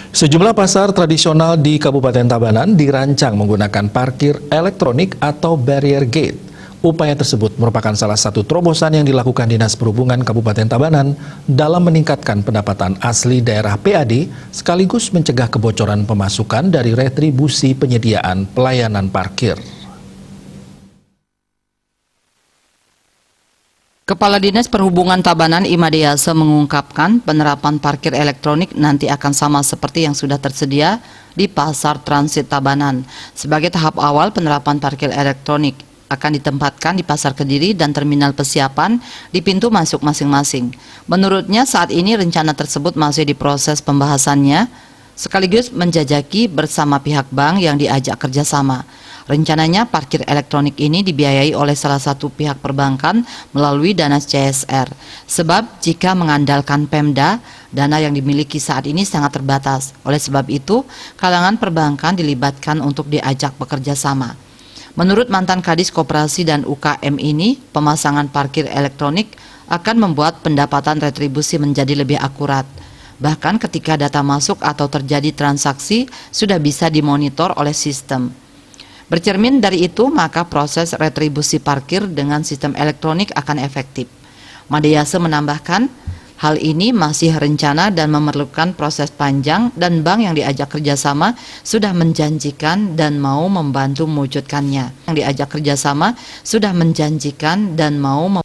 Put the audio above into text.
Sejumlah pasar tradisional di Kabupaten Tabanan dirancang menggunakan parkir elektronik atau barrier gate. Upaya tersebut merupakan salah satu terobosan yang dilakukan Dinas Perhubungan Kabupaten Tabanan dalam meningkatkan pendapatan asli daerah PAD sekaligus mencegah kebocoran pemasukan dari retribusi penyediaan pelayanan parkir. Kepala Dinas Perhubungan Tabanan Imade Yase mengungkapkan penerapan parkir elektronik nanti akan sama seperti yang sudah tersedia di Pasar Transit Tabanan. Sebagai tahap awal penerapan parkir elektronik akan ditempatkan di Pasar Kediri dan Terminal Persiapan di pintu masuk masing-masing. Menurutnya saat ini rencana tersebut masih diproses pembahasannya sekaligus menjajaki bersama pihak bank yang diajak kerjasama. Rencananya parkir elektronik ini dibiayai oleh salah satu pihak perbankan melalui dana CSR. Sebab jika mengandalkan Pemda, dana yang dimiliki saat ini sangat terbatas. Oleh sebab itu, kalangan perbankan dilibatkan untuk diajak bekerja sama. Menurut mantan Kadis Koperasi dan UKM ini, pemasangan parkir elektronik akan membuat pendapatan retribusi menjadi lebih akurat. Bahkan ketika data masuk atau terjadi transaksi sudah bisa dimonitor oleh sistem. Bercermin dari itu, maka proses retribusi parkir dengan sistem elektronik akan efektif. Imade Yase menambahkan, hal ini masih rencana dan memerlukan proses panjang dan bank yang diajak kerjasama sudah menjanjikan dan mau membantu mewujudkannya. Yang diajak kerjasama sudah menjanjikan dan mau